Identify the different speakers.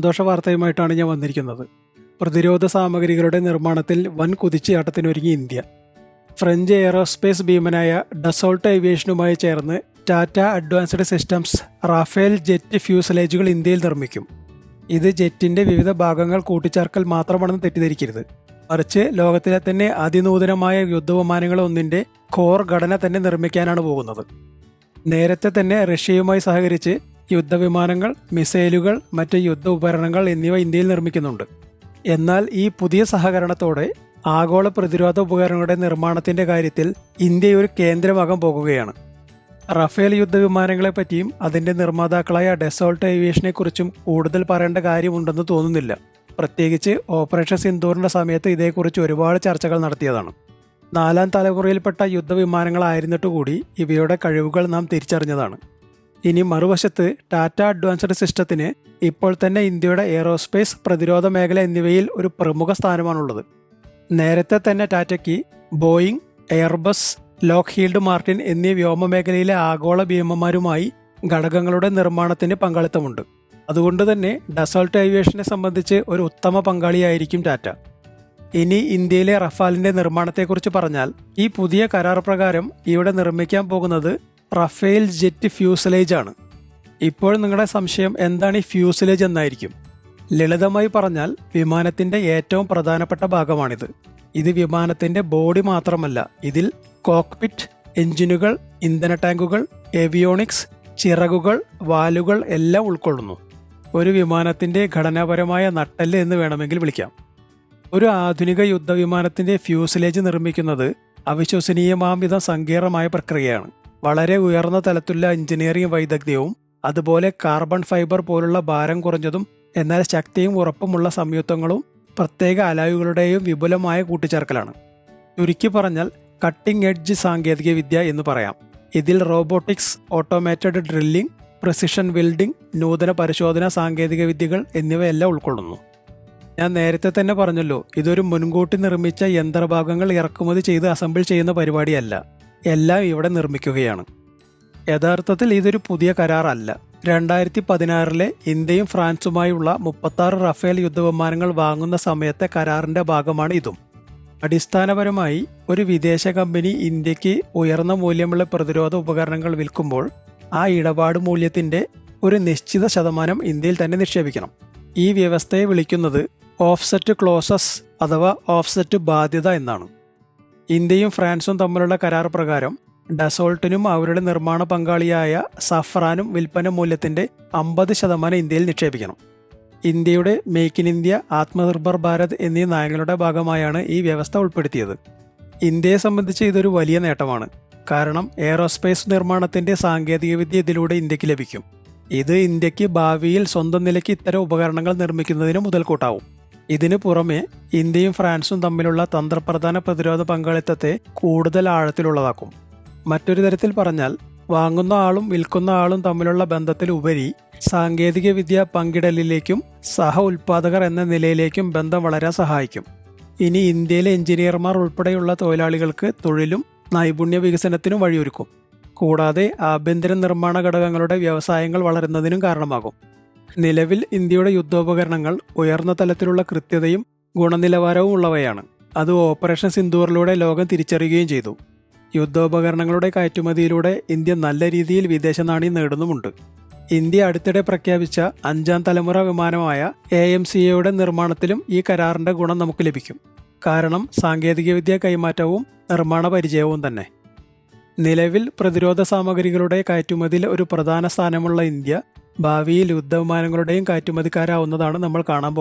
Speaker 1: സന്തോഷ വാർത്തയുമായിട്ടാണ് ഞാൻ വന്നിരിക്കുന്നത്. പ്രതിരോധ സാമഗ്രികളുടെ നിർമ്മാണത്തിൽ വൻ കുതിച്ചുചാട്ടത്തിനൊരുങ്ങി ഇന്ത്യ. ഫ്രഞ്ച് എയറോസ്പേസ് ഭീമനായ ഡസോൾട്ട് ഏവിയേഷനുമായി ചേർന്ന് Tata advanced systems Rafale jet ഫ്യൂസലേജുകൾ ഇന്ത്യയിൽ നിർമ്മിക്കും. ഇത് ജെറ്റിന്റെ വിവിധ ഭാഗങ്ങൾ കൂട്ടിച്ചേർക്കൽ മാത്രമാണെന്ന് തെറ്റിദ്ധരിക്കരുത്. മറിച്ച് ലോകത്തിലെ തന്നെ അതിനൂതനമായ യുദ്ധവിമാനങ്ങൾ ഒന്നിന്റെ കോർ ഘടന തന്നെ നിർമ്മിക്കാനാണ് പോകുന്നത്. നേരത്തെ തന്നെ റഷ്യയുമായി സഹകരിച്ച് യുദ്ധവിമാനങ്ങൾ, മിസൈലുകൾ, മറ്റ് യുദ്ധ ഉപകരണങ്ങൾ എന്നിവ ഇന്ത്യയിൽ നിർമ്മിക്കുന്നുണ്ട്. എന്നാൽ ഈ പുതിയ സഹകരണത്തോടെ ആഗോള പ്രതിരോധ ഉപകരണങ്ങളുടെ നിർമ്മാണത്തിന്റെ കാര്യത്തിൽ ഇന്ത്യ ഒരു കേന്ദ്രമാകാൻ പോകുകയാണ്. റഫേൽ യുദ്ധവിമാനങ്ങളെപ്പറ്റിയും അതിന്റെ നിർമ്മാതാക്കളായ ഡസോൾട്ട് ഏവിയേഷനെ കുറിച്ചും കൂടുതൽ പറയേണ്ട കാര്യമുണ്ടെന്ന് തോന്നുന്നില്ല. പ്രത്യേകിച്ച് ഓപ്പറേഷൻ സിന്ദൂറിന്റെ സമയത്ത് ഇതേക്കുറിച്ച് ഒരുപാട് ചർച്ചകൾ നടത്തിയതാണ്. 4ാം തലമുറയിൽപ്പെട്ട യുദ്ധവിമാനങ്ങളായിരുന്നിട്ടുകൂടി ഇവയുടെ കഴിവുകൾ നാം തിരിച്ചറിഞ്ഞതാണ്. ഇനി മറുവശത്ത് ടാറ്റ അഡ്വാൻസ്ഡ് സിസ്റ്റത്തിന് ഇപ്പോൾ തന്നെ ഇന്ത്യയുടെ എയറോസ്പേസ്, പ്രതിരോധ മേഖല എന്നിവയിൽ ഒരു പ്രമുഖ സ്ഥാനമാണുള്ളത്. നേരത്തെ തന്നെ ടാറ്റയ്ക്ക് ബോയിങ്, എയർബസ്, ലോക്ക്ഹീൽഡ് മാർട്ടിൻ എന്നീ വ്യോമമേഖലയിലെ ആഗോള ഭീമന്മാരുമായി ഘടകങ്ങളുടെ നിർമ്മാണത്തിന് പങ്കാളിത്തമുണ്ട്. അതുകൊണ്ട് തന്നെ ഡസോൾട്ട് ഏവിയേഷനെ സംബന്ധിച്ച് ഒരു ഉത്തമ പങ്കാളിയായിരിക്കും ടാറ്റ. ഇനി ഇന്ത്യയിലെ റഫാലിന്റെ നിർമ്മാണത്തെക്കുറിച്ച് പറഞ്ഞാൽ, ഈ പുതിയ കരാർ പ്രകാരം ഇവിടെ നിർമ്മിക്കാൻ പോകുന്നത് റഫേൽ ജെറ്റ് ഫ്യൂസലേജ് ആണ്. ഇപ്പോൾ നിങ്ങളുടെ സംശയം എന്താണ് ഈ ഫ്യൂസലേജ് എന്നായിരിക്കും. ലളിതമായി പറഞ്ഞാൽ വിമാനത്തിന്റെ ഏറ്റവും പ്രധാനപ്പെട്ട ഭാഗമാണിത്. ഇത് വിമാനത്തിന്റെ ബോഡി മാത്രമല്ല, ഇതിൽ കോക്പിറ്റ്, എഞ്ചിനുകൾ, ഇന്ധന ടാങ്കുകൾ, ഏവിയോണിക്സ്, ചിറകുകൾ, വാലുകൾ എല്ലാം ഉൾക്കൊള്ളുന്നു. ഒരു വിമാനത്തിന്റെ ഘടനാപരമായ നട്ടെല്ല് എന്ന് വേണമെങ്കിൽ വിളിക്കാം. ഒരു ആധുനിക യുദ്ധവിമാനത്തിന്റെ ഫ്യൂസലേജ് നിർമ്മിക്കുന്നത് അവിശ്വസനീയമാം വിധം സങ്കീർണമായ പ്രക്രിയയാണ്. വളരെ ഉയർന്ന തലത്തിലുള്ള എഞ്ചിനീയറിംഗ് വൈദഗ്ധ്യവും അതുപോലെ കാർബൺ ഫൈബർ പോലുള്ള ഭാരം കുറഞ്ഞതും എന്നാൽ ശക്തിയും ഉറപ്പുമുള്ള സംയുക്തങ്ങളും പ്രത്യേക അലോയ്കളുടെയും വിപുലമായ കൂട്ടിച്ചേർക്കലാണ്. ചുരുക്കി പറഞ്ഞാൽ കട്ടിംഗ് എഡ്ജ് സാങ്കേതിക വിദ്യ എന്ന് പറയാം. ഇതിൽ robotics, automated drilling, precision welding, നൂതന പരിശോധനാ സാങ്കേതിക വിദ്യകൾ എന്നിവയെല്ലാം ഉൾക്കൊള്ളുന്നു. ഞാൻ നേരത്തെ തന്നെ പറഞ്ഞല്ലോ, ഇതൊരു മുൻകൂട്ടി നിർമ്മിച്ച യന്ത്രഭാഗങ്ങൾ ഇറക്കുമതി ചെയ്ത് അസംബിൾ ചെയ്യുന്ന പരിപാടിയല്ല. എല്ലാം ഇവിടെ നിർമ്മിക്കുകയാണ്. യഥാർത്ഥത്തിൽ ഇതൊരു പുതിയ കരാറല്ല. 2016 ഇന്ത്യയും ഫ്രാൻസുമായുള്ള 36 റഫേൽ യുദ്ധവിമാനങ്ങൾ വാങ്ങുന്ന സമയത്തെ കരാറിന്റെ ഭാഗമാണ് ഇതും. അടിസ്ഥാനപരമായി ഒരു വിദേശ കമ്പനി ഇന്ത്യക്ക് ഉയർന്ന മൂല്യമുള്ള പ്രതിരോധ ഉപകരണങ്ങൾ വിൽക്കുമ്പോൾ ആ ഇടപാട് മൂല്യത്തിന്റെ ഒരു നിശ്ചിത ശതമാനം ഇന്ത്യയിൽ തന്നെ നിക്ഷേപിക്കണം. ഈ വ്യവസ്ഥയെ വിളിക്കുന്നത് ഓഫ്സെറ്റ് ക്ലോസസ് അഥവാ ഓഫ്സെറ്റ് ബാധ്യത എന്നാണ്. ഇന്ത്യയും ഫ്രാൻസും തമ്മിലുള്ള കരാർ പ്രകാരം ഡസോൾട്ടിനും അവരുടെ നിർമ്മാണ പങ്കാളിയായ സഫ്രാനും വിൽപ്പന മൂല്യത്തിന്റെ 50% ഇന്ത്യയിൽ നിക്ഷേപിക്കണം. ഇന്ത്യയുടെ make in India, Atmanirbhar Bharat എന്നീ നയങ്ങളുടെ ഭാഗമായാണ് ഈ വ്യവസ്ഥ ഉൾപ്പെടുത്തിയത്. ഇന്ത്യയെ സംബന്ധിച്ച് ഇതൊരു വലിയ നേട്ടമാണ്. കാരണം എയറോസ്പേസ് നിർമ്മാണത്തിന്റെ സാങ്കേതികവിദ്യ ഇതിലൂടെ ഇന്ത്യക്ക് ലഭിക്കും. ഇത് ഇന്ത്യക്ക് ഭാവിയിൽ സ്വന്തം നിലയ്ക്ക് ഇത്തരം ഉപകരണങ്ങൾ നിർമ്മിക്കുന്നതിന് മുതൽക്കൂട്ടാവും. ഇതിനു പുറമെ ഇന്ത്യയും ഫ്രാൻസും തമ്മിലുള്ള തന്ത്രപ്രധാന പ്രതിരോധ പങ്കാളിത്തത്തെ കൂടുതൽ ആഴത്തിലുള്ളതാക്കും. മറ്റൊരു തരത്തിൽ പറഞ്ഞാൽ, വാങ്ങുന്ന ആളും വിൽക്കുന്ന ആളും തമ്മിലുള്ള ബന്ധത്തിലുപരി സാങ്കേതിക വിദ്യ പങ്കിടലിലേക്കും സഹ ഉൽപാദകർ എന്ന നിലയിലേക്കും ബന്ധം വളരാൻ സഹായിക്കും. ഇനി ഇന്ത്യയിലെ എഞ്ചിനീയർമാർ ഉൾപ്പെടെയുള്ള തൊഴിലാളികൾക്ക് തൊഴിലും നൈപുണ്യ വികസനത്തിനും വഴിയൊരുക്കും. കൂടാതെ ആഭ്യന്തര നിർമ്മാണ ഘടകങ്ങളുടെ വ്യവസായങ്ങൾ വളരുന്നതിനും കാരണമാകും. നിലവിൽ ഇന്ത്യയുടെ യുദ്ധോപകരണങ്ങൾ ഉയർന്ന തലത്തിലുള്ള കൃത്യതയും ഗുണനിലവാരവും ഉള്ളവയാണ്. അത് ഓപ്പറേഷൻ സിന്ദൂറിലൂടെ ലോകം തിരിച്ചറിയുകയും ചെയ്തു. യുദ്ധോപകരണങ്ങളുടെ കയറ്റുമതിയിലൂടെ ഇന്ത്യ നല്ല രീതിയിൽ വിദേശ നാണ്യം നേടുന്നുമുണ്ട്. ഇന്ത്യ അടുത്തിടെ പ്രഖ്യാപിച്ച 5ാം തലമുറ വിമാനമായ AMCA നിർമ്മാണത്തിലും ഈ കരാറിന്റെ ഗുണം നമുക്ക് ലഭിക്കും. കാരണം സാങ്കേതികവിദ്യ കൈമാറ്റവും നിർമ്മാണ പരിചയവും തന്നെ. നിലവിൽ പ്രതിരോധ സാമഗ്രികളുടെ കയറ്റുമതിയിൽ ഒരു പ്രധാന സ്ഥാനമുള്ള ഇന്ത്യ ഭാവിയിൽ യുദ്ധവിമാനങ്ങളുടെയും കയറ്റുമതിക്കാരാവുന്നതാണ് നമ്മൾ കാണാൻ പോകുന്നത്.